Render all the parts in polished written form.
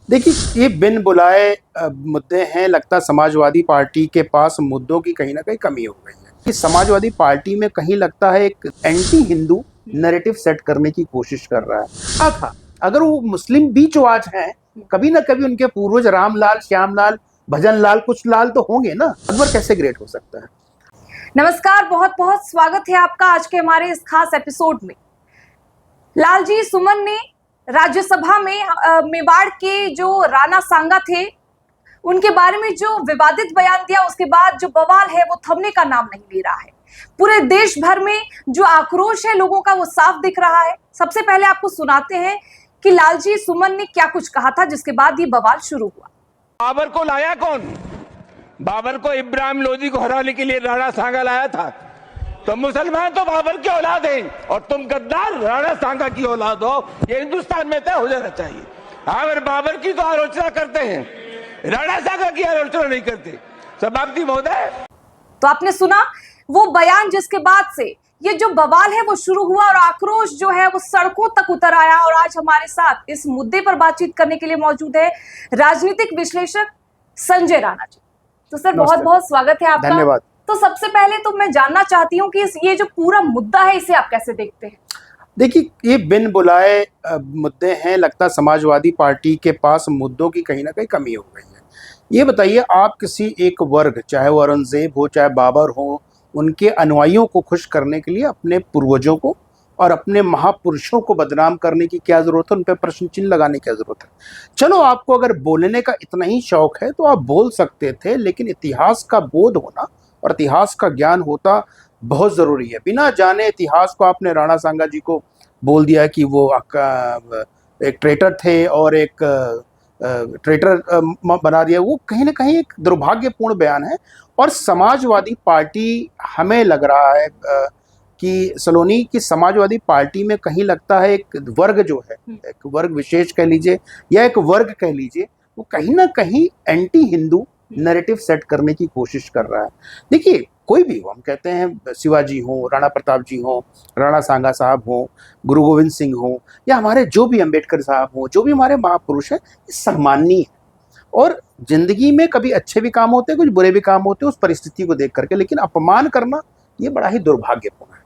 देखिए, ये बिन बुलाए मुद्दे हैं। लगता समाजवादी पार्टी के पास मुद्दों की कहीं ना कहीं कमी हो गई है कि समाजवादी पार्टी में कहीं लगता है एक एंटी हिंदू नैरेटिव सेट करने की कोशिश कर रहा है। था अगर वो मुस्लिम बीचवाज हैं, कभी ना कभी उनके पूर्वज रामलाल, श्यामलाल, भजनलाल, कुछ लाल तो होंगे ना। अकबर कैसे ग्रेट हो सकता है। नमस्कार, बहुत बहुत स्वागत है आपका आज के हमारे इस खास एपिसोड में। लालजी सुमन ने राज्यसभा में मेवाड़ के जो राणा सांगा थे उनके बारे में जो विवादित बयान दिया, उसके बाद जो बवाल है वो थमने का नाम नहीं ले रहा है। पूरे देश भर में जो आक्रोश है लोगों का वो साफ दिख रहा है। सबसे पहले आपको सुनाते हैं कि लालजी सुमन ने क्या कुछ कहा था, जिसके बाद ये बवाल शुरू हुआ। बाबर को लाया कौन? बाबर को इब्राहिम लोदी को हराने के लिए राणा सांगा लाया था। तो मुसलमान तो बाबर की औलाद हैं और तुम गद्दार राणा सांगा की औलाद हो। ये हिंदुस्तान में तय हो जाना चाहिए। अगर बाबर की तो आलोचना करते हैं, राणा सांगा की आलोचना नहीं करते। समाप्ति महोदय। तो आपने सुना वो बयान, जिसके बाद से ये जो बवाल है वो शुरू हुआ और आक्रोश जो है वो सड़कों तक उतर आया। और आज हमारे साथ इस मुद्दे पर बातचीत करने के लिए मौजूद है राजनीतिक विश्लेषक संजय राणा जी। तो सर, बहुत बहुत स्वागत है आपका। धन्यवाद। तो सबसे पहले तो मैं जानना चाहती हूँ कि ये जो पूरा मुद्दा है इसे आप कैसे देखते हैं। देखिए, ये बिन बुलाए मुद्दे हैं। लगता समाजवादी पार्टी के पास मुद्दों की कहीं ना कहीं कमी हो गई है। ये बताइए, आप किसी एक वर्ग, चाहे वो औरंगजेब हो, चाहे बाबर हो, उनके अनुयायियों को खुश करने के लिए अपने पूर्वजों को और अपने महापुरुषों को बदनाम करने की क्या जरूरत है, उन पर प्रश्न चिन्ह लगाने की क्या जरूरत है। चलो, आपको अगर बोलने का इतना ही शौक है तो आप बोल सकते थे, लेकिन इतिहास का बोध होना और इतिहास का ज्ञान होता बहुत जरूरी है। बिना जाने इतिहास को आपने राणा सांगा जी को बोल दिया कि वो एक ट्रेटर थे और एक ट्रेटर बना दिया। वो कहीं ना कहीं एक दुर्भाग्यपूर्ण बयान है। और समाजवादी पार्टी, हमें लग रहा है कि सलोनी की समाजवादी पार्टी में कहीं लगता है एक वर्ग जो है, एक वर्ग विशेष कह लीजिए या एक वर्ग कह लीजिए, वो कहीं ना कहीं एंटी हिंदू नैरेटिव सेट करने की कोशिश कर रहा है। देखिए, कोई भी हो, हम कहते हैं शिवाजी हो, राणा प्रताप जी हो, राणा सांगा साहब हो, गुरु गोविंद सिंह हो, या हमारे जो भी अंबेडकर साहब हो, जो भी हमारे महापुरुष हैं, ये सम्माननीय है। और जिंदगी में कभी अच्छे भी काम होते हैं, कुछ बुरे भी काम होते हैं, उस परिस्थिति को देख करके। लेकिन अपमान करना ये बड़ा ही दुर्भाग्यपूर्ण है।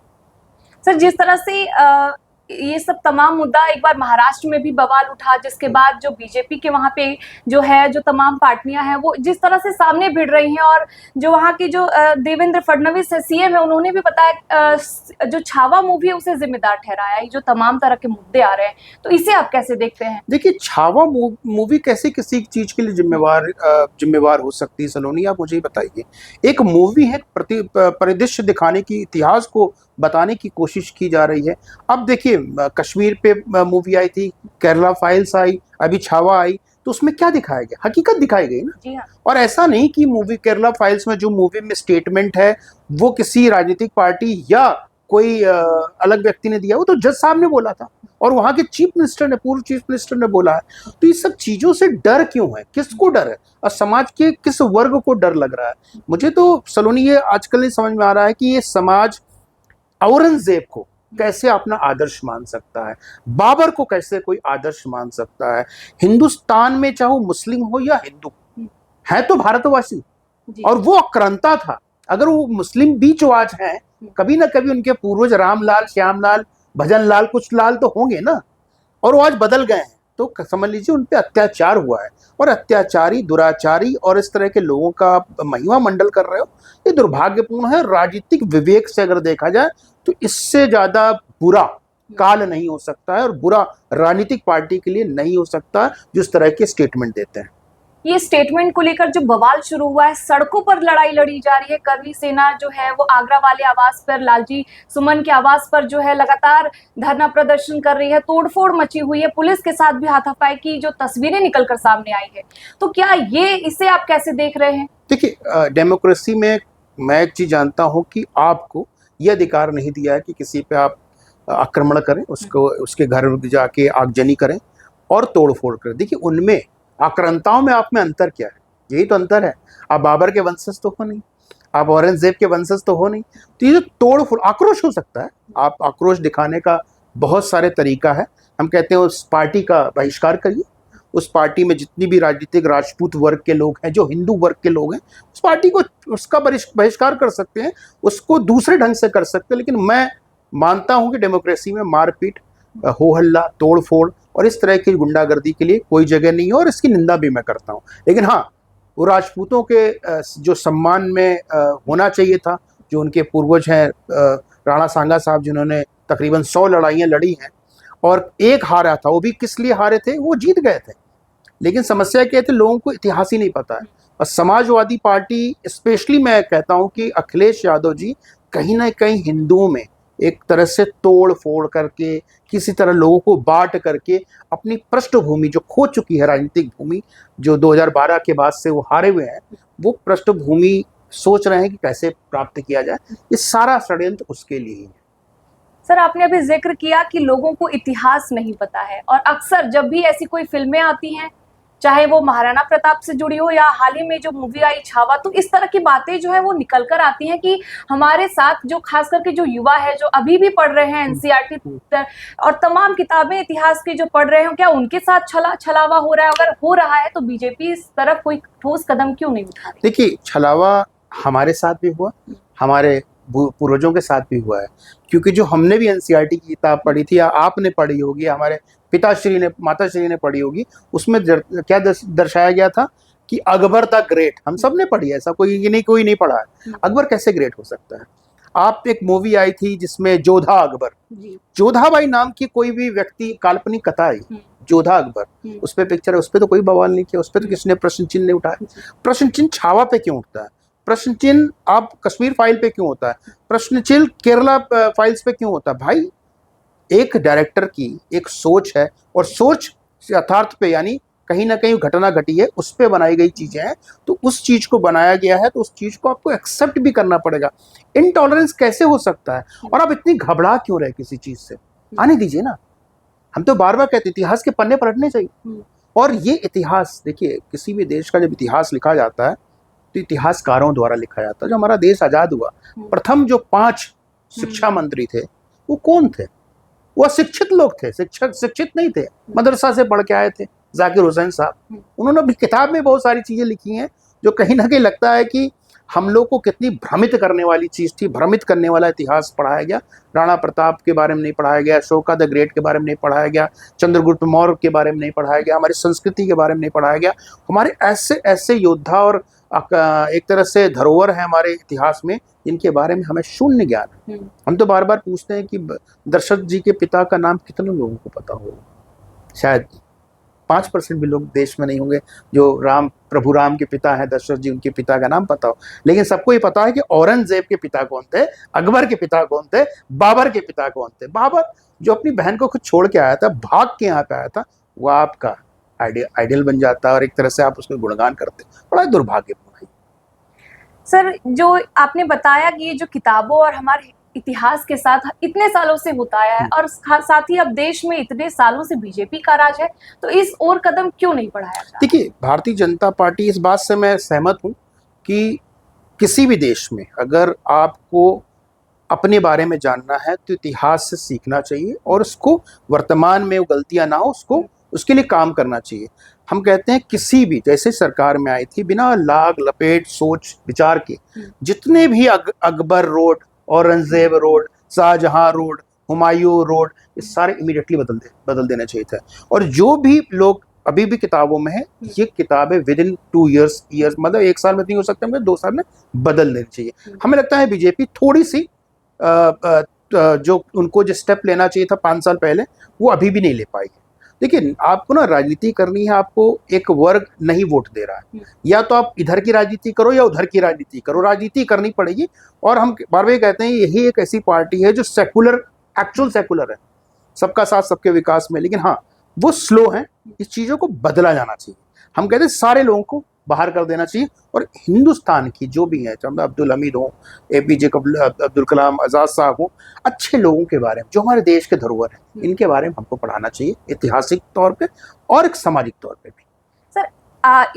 सर, जिस तरह से ये सब तमाम मुद्दा एक बार महाराष्ट्र में भी बवाल उठा, जिसके बाद जो बीजेपी के वहां पे जो है, जो तमाम पार्टियां हैं, वो जिस तरह से सामने भिड़ रही हैं। और जो वहां की जो देवेंद्र फडणवीस है, सीएम है, उन्होंने भी बताया जो छावा मूवी है उसे जिम्मेदार ठहराया है। जो तमाम तरह के मुद्दे आ रहे हैं, तो इसे आप कैसे देखते हैं। देखिए, छावा मूवी कैसे किसी चीज के लिए जिम्मेवार हो सकती है सलोनी, आप मुझे बताइए। एक मूवी है, परिदृश्य दिखाने की, इतिहास को बताने की कोशिश की जा रही है। अब देखिए, कश्मीर पे मूवी आई थी, केरला फाइल्स आई, अभी छावा आई, तो उसमें क्या दिखाया गया? हकीकत दिखाई गई ना। जी हाँ। और ऐसा नहीं कि मूवी केरला फाइल्स में जो मूवी में स्टेटमेंट है वो किसी राजनीतिक पार्टी या कोई अलग व्यक्ति ने दिया, वो तो जज साहब ने बोला था और वहां के चीफ मिनिस्टर ने, पूर्व चीफ मिनिस्टर ने बोला है। तो ये सब चीजों से डर क्यों है? किसको डर है? और समाज के किस वर्ग को डर लग रहा है? मुझे तो सलोनी ये आजकल नहीं समझ में आ रहा है कि ये समाज औरंगजेब को कैसे अपना आदर्श मान सकता है, बाबर को कैसे कोई आदर्श मान सकता है। हिंदुस्तान में चाहे वो मुस्लिम हो या हिंदू, है तो भारतवासी। और वो अक्रांता था। अगर वो मुस्लिम बीचवाज हैं, कभी ना कभी उनके पूर्वज रामलाल, श्यामलाल, भजनलाल, कुछ लाल तो होंगे ना। और वो आज बदल गए हैं, तो समझ लीजिए उन पे अत्याचार हुआ है। और अत्याचारी, दुराचारी और इस तरह के लोगों का महिमा मंडल कर रहे हो, ये दुर्भाग्यपूर्ण है। राजनीतिक विवेक से अगर देखा जाए तो इससे ज्यादा बुरा काल नहीं हो सकता है और बुरा राजनीतिक पार्टी के लिए नहीं हो सकता जिस तरह के स्टेटमेंट देते हैं। ये स्टेटमेंट को लेकर जो बवाल शुरू हुआ है, सड़कों पर लड़ाई लड़ी जा रही है। करनी सेना जो है वो आगरा वाले आवास पर, लालजी सुमन के आवास पर जो है लगातार धरना प्रदर्शन कर रही है। तोड़फोड़ मची हुई है, पुलिस के साथ भी हाथापाई की जो तस्वीरें निकलकर सामने आई है। तो क्या इसे आप कैसे देख रहे हैं। देखिए, डेमोक्रेसी में मैं एक चीज जानता हूं कि आपको यह अधिकार नहीं दिया है कि किसी पे आप आक्रमण करें, उसको, उसके घर जाके आगजनी करें और तोड़फोड़ करें। देखिए, उनमें आक्रांताओं में आप में अंतर क्या है? यही तो अंतर है। आप बाबर के वंशज तो हो नहीं, आप औरंगजेब के वंशज तो हो नहीं। तो ये जो तोड़फोड़, आक्रोश हो सकता है। आप आक्रोश दिखाने का बहुत सारे तरीका है। हम कहते हैं उस पार्टी का बहिष्कार करिए, उस पार्टी में जितनी भी राजनीतिक राजपूत वर्ग के लोग हैं, जो हिंदू वर्ग के लोग हैं, उस पार्टी को उसका बहिष्कार कर सकते हैं, उसको दूसरे ढंग से कर सकते हैं। लेकिन मैं मानता हूं कि डेमोक्रेसी में मारपीट, हो हल्ला, तोड़ फोड़ और इस तरह की गुंडागर्दी के लिए कोई जगह नहीं है, और इसकी निंदा भी मैं करता हूं। लेकिन हाँ, वो राजपूतों के जो सम्मान में होना चाहिए था, जो उनके पूर्वज हैं राणा सांगा साहब, जिन्होंने तकरीबन 100 लड़ाइयाँ लड़ी हैं और एक हारा था, वो भी किस लिए हारे थे, वो जीत गए थे। लेकिन समस्या क्या थी, लोगों को इतिहास ही नहीं पता है। और समाजवादी पार्टी, स्पेशली मैं कहता हूं कि अखिलेश यादव जी कहीं ना कहीं हिंदुओं में एक तरह से तोड़ फोड़ करके, किसी तरह लोगों को बांट करके अपनी पृष्ठभूमि जो खो चुकी है, राजनीतिक भूमि जो 2012 के बाद से वो हारे हुए हैं, वो पृष्ठभूमि सोच रहे हैं कि कैसे प्राप्त किया जाए। ये सारा षड्यंत्र उसके लिए ही है। सर, आपने अभी जिक्र किया कि लोगों को इतिहास नहीं पता है, और अक्सर जब भी ऐसी कोई फिल्में आती हैं, चाहे वो महाराणा प्रताप से जुड़ी हो या हाल ही में जो मूवी आई छावा, तो इस तरह की बातें जो है वो निकल कर आती हैं कि हमारे साथ जो खास करके जो युवा है, जो अभी भी पढ़ रहे हैं एनसीईआरटी और तमाम किताबें इतिहास की जो पढ़ रहे हैं, क्या उनके साथ छलावा हो रहा है? अगर हो रहा है तो बीजेपी इस तरफ कोई ठोस कदम क्यों नहीं उठा रही? देखिए, छलावा हमारे साथ भी हुआ, हमारे पूर्वजों के साथ भी हुआ है, क्योंकि जो हमने भी एनसीईआरटी की किताब पढ़ी थी, या आपने पढ़ी होगी, हमारे पिताश्री ने, माताश्री ने पढ़ी होगी, उसमें क्या दर्शाया गया था कि अकबर था ग्रेट। हम सब ने पढ़ी है, ऐसा कोई नहीं पढ़ा है। अकबर कैसे ग्रेट हो सकता है? आप, एक मूवी आई थी जिसमें जोधा अकबर, जोधाबाई नाम की कोई भी व्यक्ति, काल्पनिक कथा आई, जोधा अकबर, उस पर पिक्चर है, उस पर तो कोई बवाल नहीं किया, उस पर तो किसने प्रश्न चिन्ह नहीं उठाया। प्रश्न चिन्ह छावा पे क्यों उठता है? प्रश्न चिन्ह आप कश्मीर फाइल पे क्यों होता है? प्रश्न चिन्ह केरला फाइल्स पे क्यों होता है? भाई, एक डायरेक्टर की एक सोच है, और सोच यथार्थ पे, यानी कहीं ना कहीं घटना घटी है, उस पे बनाई गई चीजें हैं, तो उस चीज को बनाया गया है, तो उस चीज को आपको एक्सेप्ट भी करना पड़ेगा। इनटॉलरेंस कैसे हो सकता है? और आप इतनी घबरा क्यों रहे किसी चीज से? आने दीजिए ना। हम तो बार बार कहते, इतिहास के पन्ने पलटने चाहिए। और ये इतिहास, देखिए, किसी भी देश का जब इतिहास लिखा जाता है तो इतिहासकारों द्वारा लिखा जाता है। जो हमारा देश आजाद हुआ, प्रथम जो 5 शिक्षा मंत्री थे, वो कौन थे? वो अशिक्षित लोग थे, शिक्षित नहीं थे, मदरसा से पढ़ के आए थे, जाकिर हुसैन साहब। उन्होंने भी किताब में बहुत सारी चीजें लिखी हैं जो कहीं ना कहीं लगता है कि हम लोग को कितनी भ्रमित करने वाली चीज थी। भ्रमित करने वाला इतिहास पढ़ाया गया। राणा प्रताप के बारे में नहीं पढ़ाया गया, अशोका द ग्रेट के बारे में नहीं पढ़ाया गया, चंद्रगुप्त मौर्य के बारे में नहीं पढ़ाया गया, हमारी संस्कृति के बारे में नहीं पढ़ाया गया। हमारे ऐसे ऐसे योद्धा और एक तरह से धरोहर है हमारे इतिहास में, जिनके बारे में हमें शून्य ज्ञान है। हम तो बार बार पूछते हैं कि दशरथ जी के पिता का नाम कितने लोगों को पता होगा? शायद 5% भी लोग देश में नहीं होंगे जो प्रभु राम के पिता हैं, दशरथ जी, उनके पिता का नाम पता हो। लेकिन सबको ये पता है कि औरंगजेब के पिता कौन थे, अकबर के पिता कौन थे, बाबर के पिता कौन थे। बाबर जो अपनी बहन को खुद छोड़ के आया था, भाग के यहाँ पे आया था, वो आपका आइडियल बन जाता है, और एक तरह से आप उसका गुणगान करते। बड़ा दुर्भाग्यपूर्ण है। सर, जो आपने बताया कि ये जो किताबों और हमारे इतिहास के साथ इतने सालों से होता आया है, और साथ ही अब देश में इतने सालों से बीजेपी का राज है, तो इस ओर कदम क्यों नहीं बढ़ाया जा रहा? देखिए, भारतीय जनता पार्टी, इस बात से मैं सहमत हूं कि किसी भी देश में अगर आपको अपने बारे में जानना है तो इतिहास से सीखना चाहिए, और उसको जितमान में वो गलतियां ना हो, उसके लिए काम करना चाहिए। हम कहते हैं किसी भी, जैसे सरकार में आई थी, बिना लाग लपेट सोच विचार के जितने भी Akbar road, Aurangzeb road, Shahjahan road, Humayun road, ये सारे इमीडिएटली बदल देना चाहिए था। और जो भी लोग अभी भी किताबों में है, ये किताबें विद इन 2 ईयर्स, मतलब 1 साल में नहीं हो सकता, हमें 2 साल में बदल देनी चाहिए। हमें लगता है बीजेपी थोड़ी सी जो उनको जो स्टेप लेना चाहिए था 5 साल पहले, वो अभी भी नहीं ले पाई है। देखिए, आपको ना राजनीति करनी है, आपको एक वर्ग नहीं वोट दे रहा है, या तो आप इधर की राजनीति करो या उधर की राजनीति करो, राजनीति करनी पड़ेगी। और हम बार बार कहते हैं, यही एक ऐसी पार्टी है जो सेकुलर, एक्चुअल सेकुलर है, सबका साथ सबके विकास में। लेकिन हाँ, वो स्लो है, इस चीज़ों को बदला जाना चाहिए। हम कहते हैं सारे लोगों को बाहर कर देना चाहिए, और हिंदुस्तान की जो भी है, चाहे अब्दुल हमीद हो, APJ अब्दुल कलाम, आज़ाद साहब हो, अच्छे लोगों के बारे में, जो हमारे देश के धरोहर हैं, इनके बारे में हमको पढ़ाना चाहिए, ऐतिहासिक तौर पे और एक सामाजिक तौर पे भी। सर,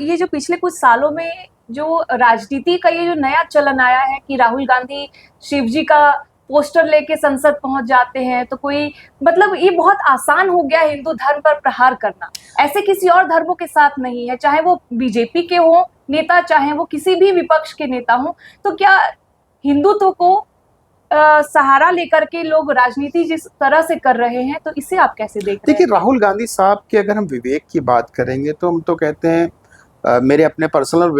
ये जो पिछले कुछ सालों में जो राजनीति का ये जो नया चलन आया है कि राहुल गांधी शिव जी का पोस्टर लेके संसद पहुंच जाते हैं, तो कोई मतलब ये बहुत आसान हो गया है हिंदू धर्म पर प्रहार करना। ऐसे किसी और धर्मों के साथ नहीं है, चाहे वो बीजेपी के हो नेता, चाहे वो किसी भी विपक्ष के नेता हो। तो क्या हिंदुत्व को सहारा लेकर के लोग राजनीति जिस तरह से कर रहे हैं, तो इसे आप कैसे देख रहे हैं? देखिए, राहुल गांधी साहब के अगर हम विवेक की बात करेंगे तो हम तो कहते हैं, मेरे अपने पर्सनल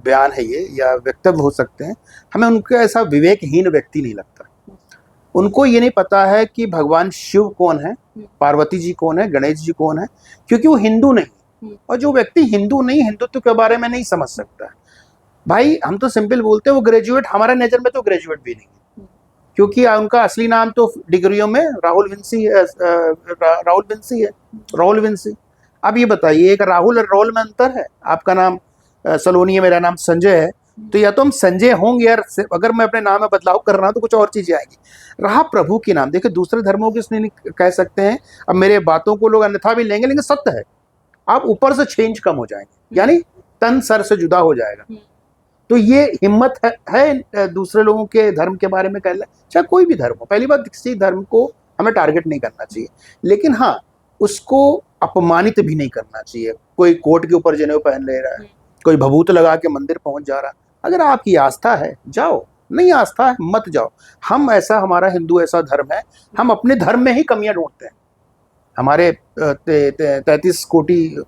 बयान है ये या वक्तव्य हो सकते हैं, हमें उनका ऐसा विवेकहीन व्यक्ति नहीं लगता। उनको ये नहीं पता है कि भगवान शिव कौन है, पार्वती जी कौन है, गणेश जी कौन है, क्योंकि वो हिंदू नहीं। और जो व्यक्ति हिंदू नहीं, हिंदुत्व के बारे में नहीं समझ सकता, भाई हम तो सिंपल बोलते हैं वो ग्रेजुएट, हमारे नज़र में तो ग्रेजुएट भी नहीं, क्योंकि उनका असली नाम तो डिग्रियों में राहुल विंसी है। राहुल विंसी। अब ये बताइए, एक राहुल और राहुल में अंतर है। आपका नाम सलोनी है, मेरा नाम संजय है, तो या तो हम संजय होंगे यार, अगर मैं अपने नाम में बदलाव कर रहा हूँ तो कुछ और चीजें आएंगी। रहा प्रभु की नाम, देखिए दूसरे धर्मों की इसलिए नहीं कह सकते हैं, अब मेरे बातों को लोग अन्यथा भी लेंगे, लेकिन सत्य है, आप ऊपर से चेंज कम हो जाएंगे, यानी तन सर से जुदा हो जाएगा। तो ये हिम्मत है दूसरे लोगों के धर्म के बारे में कहना, चाहे कोई भी धर्म हो। पहली बात, किसी धर्म को हमें टारगेट नहीं करना चाहिए, लेकिन हाँ उसको अपमानित भी नहीं करना चाहिए। कोई कोट के ऊपर जनेऊ पहन ले रहा है, कोई भभूत लगा के मंदिर पहुंच जा रहा है, अगर आपकी आस्था है जाओ, नहीं आस्था है मत जाओ। हम ऐसा, हमारा हिंदू ऐसा धर्म है, हम अपने धर्म में ही कमियां ढूंढते हैं। हमारे 33 कोटि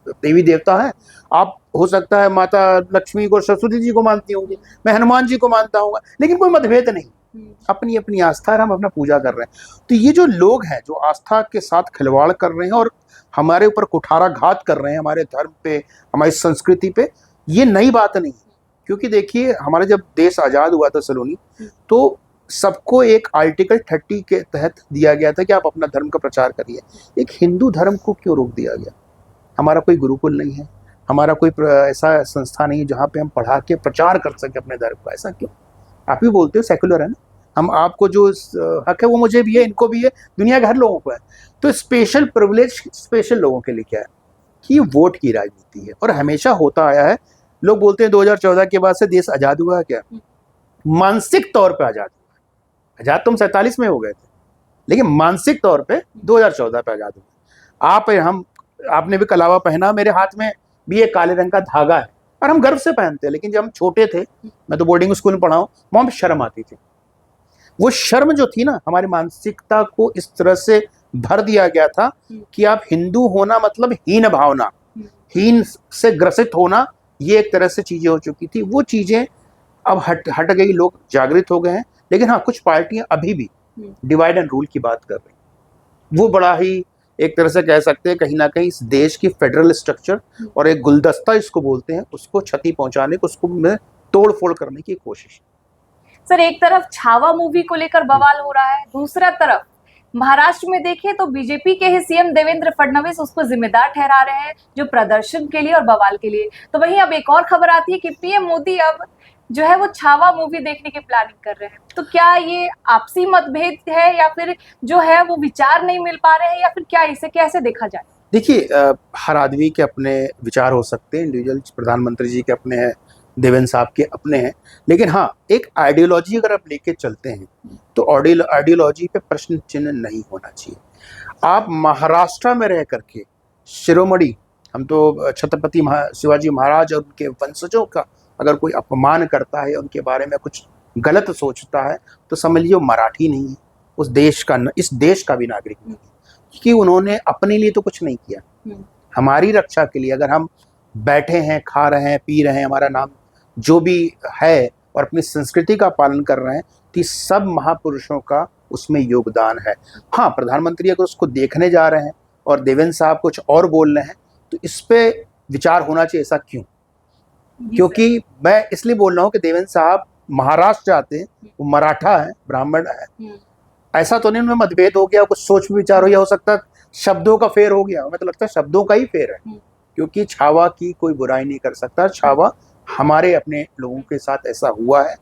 देवी देवता हैं, आप हो सकता है माता लक्ष्मी को, सरस्वती जी को मानती होंगी, मैं हनुमान जी को मानता हूँ, लेकिन कोई मतभेद नहीं, अपनी अपनी आस्था है, हम अपना पूजा कर रहे हैं। तो ये जो लोग हैं जो आस्था के साथ खिलवाड़ कर रहे हैं और हमारे ऊपर कुठाराघात कर रहे हैं, हमारे धर्म पे, हमारी संस्कृति पे, ये नई बात नहीं। क्योंकि देखिए, हमारा जब देश आज़ाद हुआ था सलोनी, तो सबको एक आर्टिकल 30 के तहत दिया गया था कि आप अपना धर्म का प्रचार करिए। एक हिंदू धर्म को क्यों रोक दिया गया? हमारा कोई गुरुकुल नहीं है, हमारा कोई ऐसा संस्था नहीं है जहाँ पे हम पढ़ा के प्रचार कर सके अपने धर्म का। ऐसा क्यों? आप भी बोलते हो सेकुलर है ना, हम आपको जो हक है वो मुझे भी है, इनको भी है, दुनिया के हर लोगों को है। तो स्पेशल प्रिविलेज स्पेशल लोगों के लिए क्या है कि वोट की राजनीति है, और हमेशा होता आया है। लोग बोलते हैं 2014 के बाद से देश आज़ाद हुआ है, क्या मानसिक तौर पे आज़ाद हुआ? आज़ाद तुम 47 में हो गए थे, लेकिन मानसिक तौर पे 2014 पे आज़ाद हुआ। आपने भी कलावा पहना, मेरे हाथ में भी एक काले रंग का धागा है, और हम गर्व से पहनते हैं। लेकिन जब हम छोटे थे, मैं तो बोर्डिंग स्कूल में पढ़ा हूँ, वहाँ पे शर्म आती थी। वो शर्म जो थी ना, हमारी मानसिकता को इस तरह से भर दिया गया था कि आप हिंदू होना मतलब हीन भावना, हीन से ग्रसित होना, ये एक तरह से चीजें हो चुकी थी। वो चीजें अब हट गई, लोग जागृत हो गए हैं। लेकिन हाँ, कुछ पार्टियां अभी भी डिवाइड एंड रूल की बात कर रही, वो बड़ा ही एक तरह से कह सकते हैं कहीं ना कहीं इस देश की फेडरल स्ट्रक्चर और एक गुलदस्ता इसको बोलते हैं, उसको क्षति पहुंचाने को, उसको तोड़ फोड़ करने की कोशिश। सर, एक तरफ छावा मूवी को लेकर बवाल हो रहा है, दूसरा तरफ महाराष्ट्र में देखें तो बीजेपी के ही सीएम देवेंद्र फडणवीस उसको जिम्मेदार ठहरा रहे हैं, जो प्रदर्शन के लिए और बवाल के लिए। तो वहीं अब एक और खबर आती है कि पीएम मोदी अब जो है वो छावा मूवी देखने की प्लानिंग कर रहे हैं। तो क्या ये आपसी मतभेद है, या फिर जो है वो विचार नहीं मिल पा रहे हैं, या फिर क्या, इसे कैसे देखा जाए? देखिए, हर आदमी के अपने विचार हो सकते हैं, इंडिविजुअल प्रधानमंत्री जी के अपने हैं, देवेंद्र साहब के अपने हैं, लेकिन हाँ, एक आइडियोलॉजी अगर आप लेके चलते हैं तो आइडियोलॉजी पे प्रश्न चिन्ह नहीं होना चाहिए। आप महाराष्ट्र में रह करके शिरोमणि, हम तो छत्रपति शिवाजी महाराज और उनके वंशजों का अगर कोई अपमान करता है, उनके बारे में कुछ गलत सोचता है, तो समझ लीजिए वो मराठी नहीं है, उस देश का, इस देश का भी नागरिक नहीं है, क्योंकि उन्होंने अपने लिए तो कुछ नहीं किया। हमारी रक्षा के लिए अगर हम बैठे हैं, खा रहे हैं, पी रहे हैं, हमारा नाम जो भी है, और अपनी संस्कृति का पालन कर रहे हैं, तो सब महापुरुषों का उसमें योगदान है। हाँ, प्रधानमंत्री अगर उसको देखने जा रहे हैं और देवेंद्र साहब कुछ और बोल रहे हैं, तो इस पे विचार होना चाहिए। ऐसा क्यों? क्योंकि मैं इसलिए बोल रहा हूँ कि देवेंद्र साहब महाराष्ट्र जाते हैं, वो मराठा है, ब्राह्मण है, ऐसा तो नहीं उनमें मतभेद हो गया, कुछ सोच विचार हो, या हो सकता है शब्दों का फेर हो गया। हमें तो लगता है शब्दों का ही फेर है, क्योंकि छावा की कोई बुराई नहीं कर सकता। छावा हमारे अपने लोगों के साथ ऐसा हुआ है,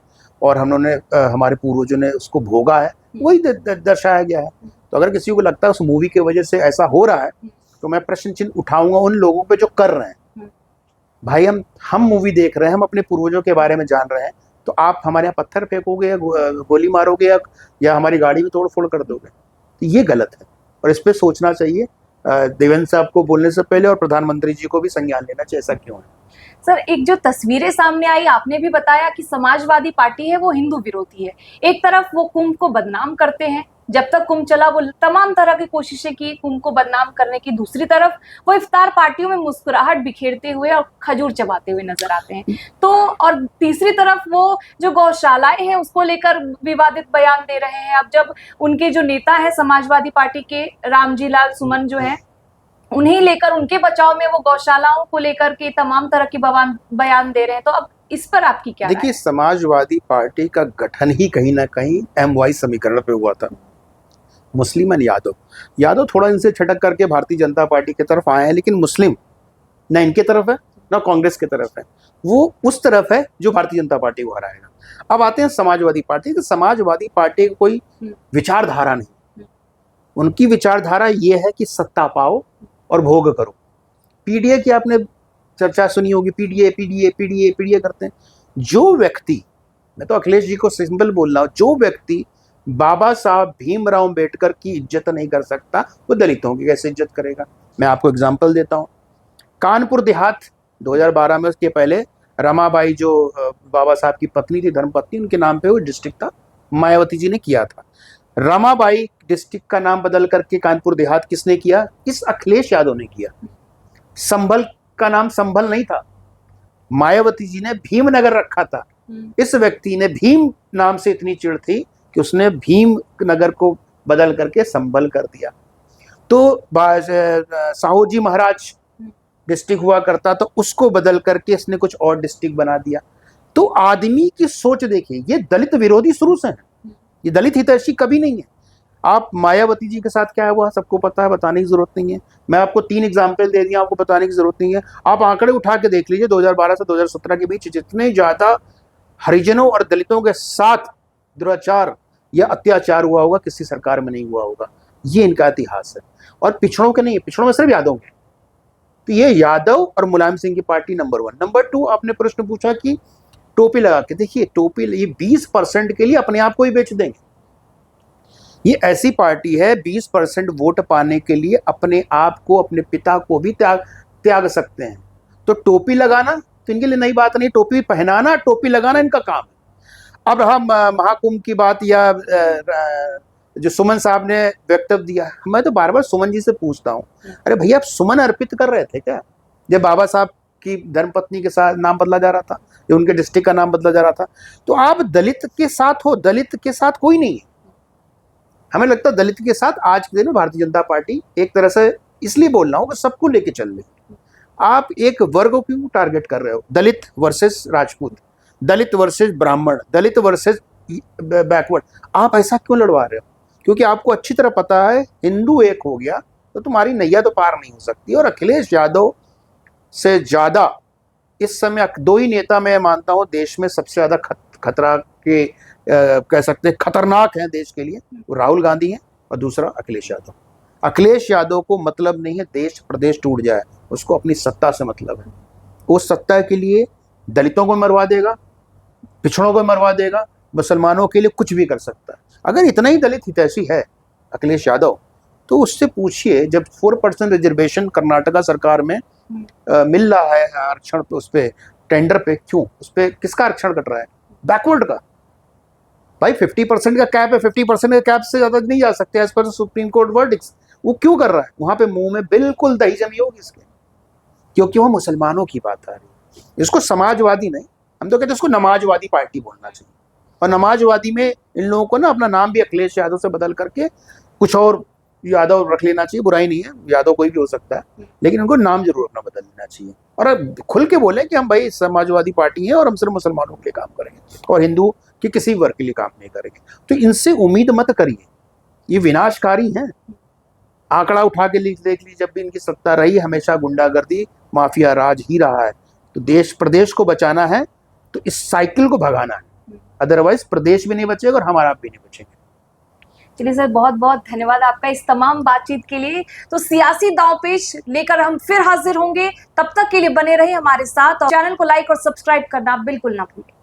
और हमने हमारे पूर्वजों ने उसको भोगा है, वही दर्शाया गया है। तो अगर किसी को लगता है उस मूवी की वजह से ऐसा हो रहा है, तो मैं प्रश्न चिन्ह उठाऊंगा उन लोगों पे जो कर रहे हैं। भाई, हम मूवी देख रहे हैं, हम अपने पूर्वजों के बारे में जान रहे हैं, तो आप हमारे यहाँ पत्थर फेंकोगे या गोली मारोगे या हमारी गाड़ी में तोड़ फोड़ कर दोगे। तो ये गलत है और इस पर सोचना चाहिए देवेंद्र साहब को बोलने से पहले, और प्रधानमंत्री जी को भी संज्ञान लेना चाहिए ऐसा क्यों है। सर, एक जो तस्वीरें सामने आई, आपने भी बताया कि समाजवादी पार्टी है वो हिंदू विरोधी है। एक तरफ वो कुंभ को बदनाम करते हैं, जब तक कुंभ चला वो तमाम तरह की कोशिशें की कुंभ को बदनाम करने की, दूसरी तरफ वो इफ्तार पार्टियों में मुस्कुराहट बिखेरते हुए और खजूर चबाते हुए नजर आते हैं। तो और तीसरी तरफ वो जो गौशालाएं हैं उसको लेकर विवादित बयान दे रहे हैं। अब जब उनके जो नेता है समाजवादी पार्टी के रामजी लाल सुमन जो है, उन्हें लेकर उनके बचाव में वो गौशालाओं को लेकर के तमाम तरह की बयान दे रहे हैं, तो अब इस पर आपकी क्या राय है? देखिए, समाजवादी पार्टी का गठन ही कहीं ना कहीं MY समीकरण पे हुआ था। मुस्लिम एंड यादव थोड़ा इनसे छटक करके भारतीय जनता पार्टी की तरफ आए हैं, लेकिन मुस्लिम ना इनके तरफ है ना कांग्रेस की तरफ है, वो उस तरफ है जो भारतीय जनता पार्टी को हराएगा। अब आते हैं समाजवादी पार्टी। तो समाजवादी पार्टी की कोई विचारधारा नहीं, उनकी विचारधारा ये है कि सत्ता पाओ और भोग करो। PDA की आपने चर्चा सुनी होगी, PDA करते हैं। जो व्यक्ति, मैं तो अखिलेश जी को सिंपल बोल रहा हूँ, जो व्यक्ति बाबा साहब भीमराव अंबेडकर की इज्जत नहीं कर सकता वो दलितों की कैसे इज्जत करेगा। मैं आपको एग्जांपल देता हूँ। कानपुर देहात 2012 में, उसके पहले रमाबाई जो बाबा साहब की पत्नी थी, धर्मपत्नी, उनके नाम पे वो डिस्ट्रिक्ट था, मायावती जी ने किया था। रमाबाई डिस्ट्रिक्ट का नाम बदल करके कानपुर देहात किसने किया? इस अखिलेश यादव ने किया। संभल का नाम संभल नहीं था, मायावती जी ने भीमनगर रखा था। इस व्यक्ति ने भीम नाम से इतनी चिढ़ थी कि उसने भीम नगर को बदल करके संभल कर दिया। तो साहू जी महाराज डिस्ट्रिक्ट हुआ करता, तो उसको बदल करके इसने कुछ और डिस्ट्रिक्ट बना दिया। तो आदमी की सोच देखिए, ये दलित विरोधी शुरू से है, ये दलित हितैषी कभी नहीं है। आप मायावती जी के साथ क्या हुआ सबको पता है, बताने की जरूरत नहीं है। मैं आपको 3 एग्जाम्पल दे दिया, आपको बताने की जरूरत नहीं है। आप आंकड़े उठा के देख लीजिए, 2012 से 2017 के बीच जितने ज्यादा हरिजनों और दलितों के साथ दुराचार या अत्याचार हुआ होगा, किसी सरकार में नहीं हुआ होगा। ये इनका इतिहास है। और पिछड़ों के नहीं है, पिछड़ों में सिर्फ यादव के। तो ये यादव और मुलायम सिंह की पार्टी नंबर 1। नंबर 2, आपने प्रश्न पूछा कि टोपी लगा के, देखिए टोपी ये 20% के लिए अपने आप को ही बेच देंगे। ये ऐसी पार्टी है 20% वोट पाने के लिए अपने आप को, अपने पिता को भी त्याग सकते हैं। तो टोपी लगाना तो इनके लिए नई बात नहीं, टोपी पहनाना, टोपी लगाना इनका काम है। अब हम महाकुंभ की बात या जो सुमन साहब ने वक्तव्य दिया, मैं तो बार बार सुमन जी से पूछता हूँ, अरे भैया आप सुमन अर्पित कर रहे थे क्या जब बाबा साहब की धर्मपत्नी के साथ नाम बदला जा रहा था, या उनके डिस्ट्रिक्ट का नाम बदला जा रहा था? तो आप दलित के साथ हो, दलित के साथ कोई नहीं है। हमें लगता है दलित के साथ आज के दिन में भारतीय जनता पार्टी एक तरह से, इसलिए बोल रहा हूँ कि सबको लेके चल रही। आप एक वर्ग को क्यों टारगेट कर रहे हो? दलित वर्सेस राजपूत, दलित वर्सेस ब्राह्मण, दलित वर्सेस बैकवर्ड, आप ऐसा क्यों लड़वा रहे हो? क्योंकि आपको अच्छी तरह पता है हिंदू एक हो गया तो तुम्हारी नैया तो पार नहीं हो सकती। और अखिलेश यादव से ज्यादा इस समय 2 ही नेता मैं मानता हूं देश में सबसे ज्यादा खतरा के कह सकते हैं खतरनाक हैं देश के लिए, वो राहुल गांधी हैं और दूसरा अखिलेश यादव। अखिलेश यादव को मतलब नहीं है देश प्रदेश टूट जाए, उसको अपनी सत्ता से मतलब है। उस सत्ता के लिए दलितों को मरवा देगा, पिछड़ों को मरवा देगा, मुसलमानों के लिए कुछ भी कर सकता है। अगर इतना ही दलित हितैषी है अखिलेश यादव, तो उससे पूछिए जब 4% रिजर्वेशन कर्नाटका सरकार में मिल रहा है आरक्षण पे, उस पे टेंडर पे, क्यों उस पे किसका आरक्षण कट रहा है? बैकवर्ड का। भाई 50% का कैप है, 50% के कैप से ज्यादा नहीं जा सकते as per supreme court verdicts. वो क्यों कर रहा है? वहां पे मुंह में बिल्कुल दही जमी होगी इसके, क्योंकि वो मुसलमानों की बात आ रही है। इसको समाजवादी नहीं, हम तो कहते हैं इसको नमाजवादी पार्टी बोलना चाहिए। और नमाजवादी में इन लोगों को ना अपना नाम भी अखिलेश यादव से बदल करके कुछ और यादव रख लेना चाहिए। बुराई नहीं है, यादव कोई भी हो सकता है, लेकिन उनको नाम जरूर अपना बदल लेना चाहिए। और अब खुल के बोले कि हम भाई समाजवादी पार्टी है और हम सिर्फ मुसलमानों के लिए काम करेंगे और हिंदू के किसी वर्ग के लिए काम नहीं करेंगे। तो इनसे उम्मीद मत करिए, ये विनाशकारी हैं। आंकड़ा उठा के देख लीजिए, जब भी इनकी सत्ता रही हमेशा गुंडागर्दी माफिया राज ही रहा है। तो देश प्रदेश को बचाना है तो इस साइकिल को भगाना है, अदरवाइज प्रदेश भी नहीं बचेगा और हमारा भी नहीं बचेगा। चलिए सर, बहुत बहुत धन्यवाद आपका इस तमाम बातचीत के लिए। तो सियासी दांवपेच लेकर हम फिर हाजिर होंगे, तब तक के लिए बने रहिए हमारे साथ और चैनल को लाइक और सब्सक्राइब करना बिल्कुल ना भूलें।